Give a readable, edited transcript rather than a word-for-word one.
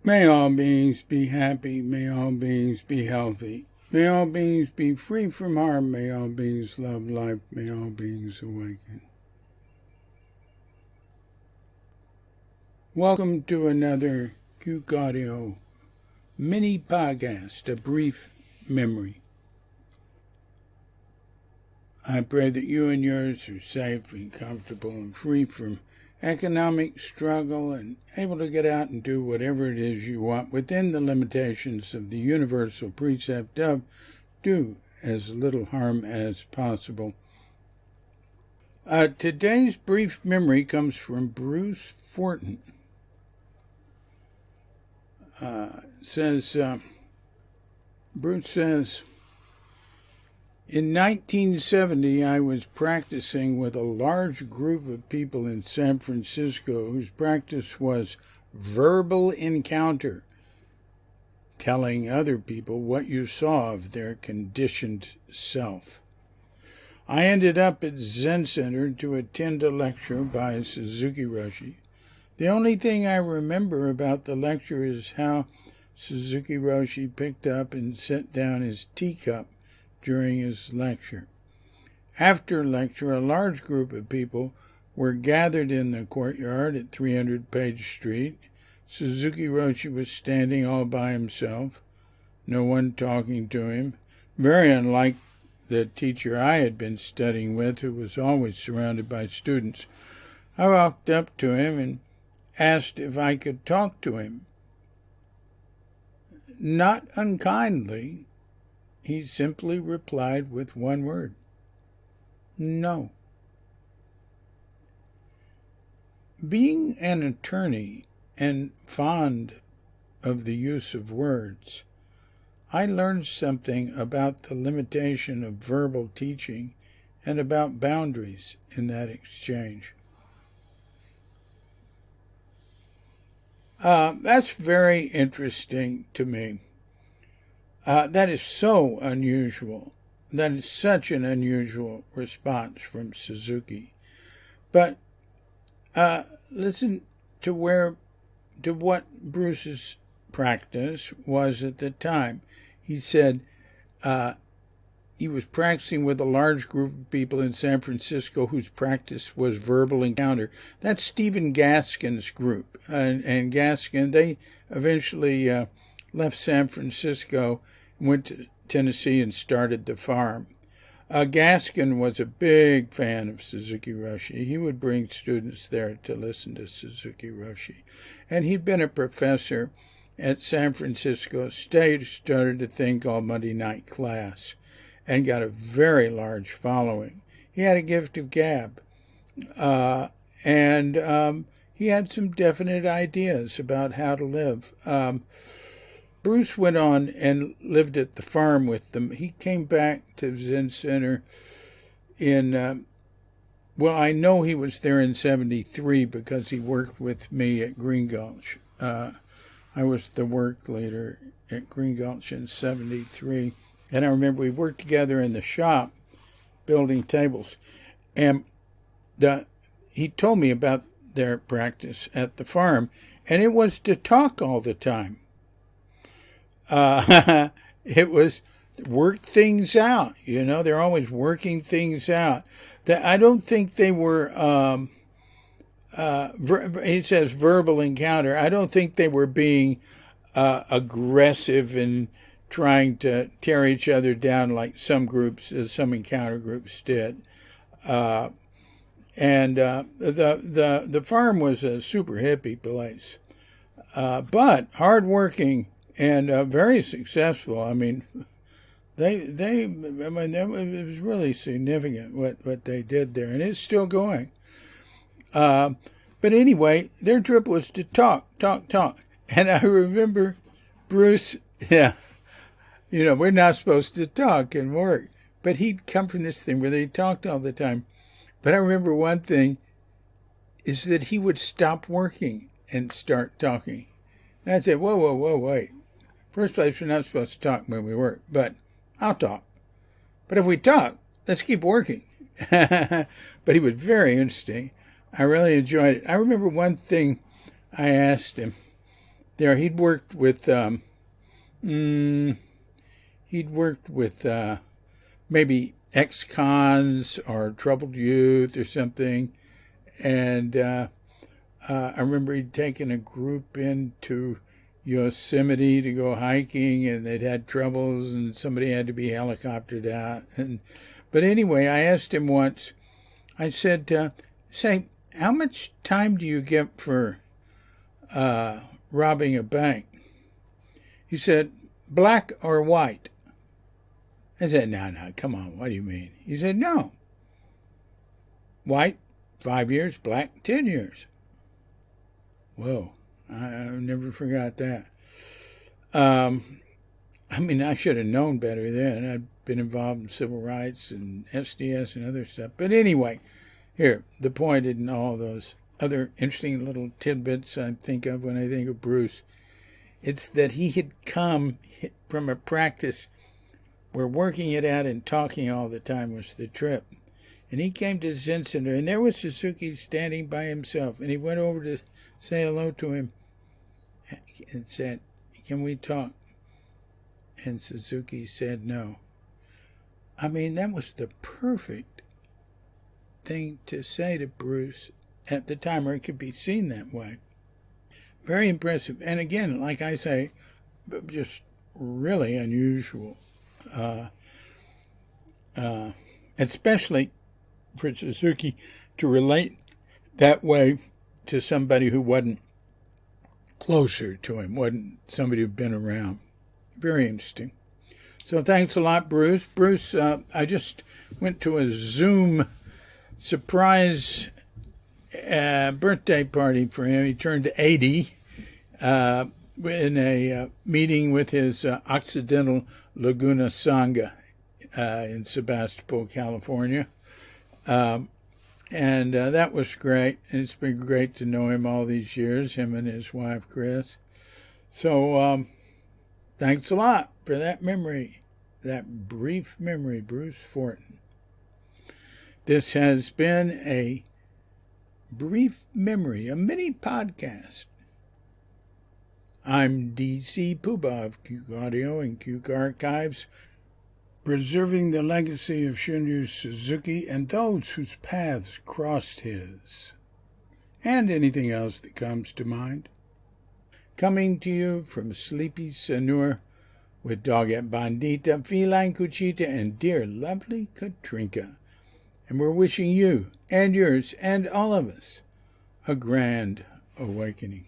May all beings be happy. May all beings be healthy. May all beings be free from harm. May all beings love life. May all beings awaken. Welcome to another Cuke Audio mini podcast, A Brief Memory. I pray that you and yours are safe and comfortable and free from economic struggle and able to get out and do whatever it is you want within the limitations of the universal precept of do as little harm as possible. Today's brief memory comes from Bruce Fortin. Bruce says, in 1970, I was practicing with a large group of people in San Francisco whose practice was verbal encounter, telling other people what you saw of their conditioned self. I ended up at Zen Center to attend a lecture by Suzuki Roshi. The only thing I remember about the lecture is how Suzuki Roshi picked up and set down his teacup during his lecture. After lecture, a large group of people were gathered in the courtyard at 300 Page Street. Suzuki Roshi was standing all by himself, no one talking to him, very unlike the teacher I had been studying with, who was always surrounded by students. I walked up to him and asked if I could talk to him. Not unkindly, he simply replied with one word: no. Being an attorney and fond of the use of words, I learned something about the limitation of verbal teaching and about boundaries in that exchange. That's very interesting to me. That is so unusual. That is such an unusual response from Suzuki. But listen to what Bruce's practice was at the time. He said he was practicing with a large group of people in San Francisco whose practice was verbal encounter. That's Stephen Gaskin's group. And Gaskin, they eventually left San Francisco, went to Tennessee and started the farm. Gaskin was a big fan of Suzuki Roshi. He would bring students there to listen to Suzuki Roshi. And he'd been a professor at San Francisco State, started a thing called Monday Night Class, and got a very large following. He had a gift of gab, and he had some definite ideas about how to live. Bruce went on and lived at the farm with them. He came back to Zen Center in, I know he was there in 73 because he worked with me at Green Gulch. I was the work leader at Green Gulch in 73. And I remember we worked together in the shop building tables. And he told me about their practice at the farm, and it was to talk all the time. It was work things out, they're always working things out. I don't think they were, he says verbal encounter. I don't think they were being aggressive and trying to tear each other down like some groups, some encounter groups did. The farm was a super hippie place, but hardworking and very successful. I mean, it was really significant what they did there, and it's still going. But anyway, their trip was to talk. And I remember Bruce, we're not supposed to talk and work, but he'd come from this thing where they talked all the time. But I remember one thing is that he would stop working and start talking. And I'd say, whoa, wait. First place, we're not supposed to talk when we work, but I'll talk. But if we talk, let's keep working. But he was very interesting. I really enjoyed it. I remember one thing I asked him. there. He'd worked with maybe ex-cons or troubled youth or something. And I remember he'd taken a group into Yosemite to go hiking, and they'd had troubles, and somebody had to be helicoptered out. But anyway, I asked him once, I said, say, how much time do you get for robbing a bank? He said, black or white? I said, no, come on, what do you mean? He said, no. White, 5 years, black, 10 years. Whoa, I never forgot that. I mean, I should have known better then. I'd been involved in civil rights and SDS and other stuff. But anyway, here, the point in all those other interesting little tidbits I think of when I think of Bruce, it's that he had come from a practice where working it out and talking all the time was the trip. And he came to Zen Center, and there was Suzuki standing by himself. And he went over to say hello to him and said, can we talk? And Suzuki said no. I mean, that was the perfect thing to say to Bruce at the time, or it could be seen that way. Very impressive. And again, like I say, just really unusual. Especially for Suzuki to relate that way to somebody who wasn't closer to him, wasn't somebody who'd been around. Very interesting. So thanks a lot, Bruce. Bruce, I just went to a Zoom surprise birthday party for him. He turned 80 in a meeting with his Occidental Laguna Sangha in Sebastopol, California. And that was great. And it's been great to know him all these years, him and his wife, Chris. So thanks a lot for that memory, that brief memory, Bruce Fortin. This has been a brief memory, a mini podcast. I'm D.C. Puba of Cuke Audio and Cuke Archives, preserving the legacy of Shunryu Suzuki and those whose paths crossed his, and anything else that comes to mind. Coming to you from Sleepy Sanur with Doggett Bandita, Feline Cuchita, and dear lovely Katrinka. And we're wishing you and yours and all of us a grand awakening.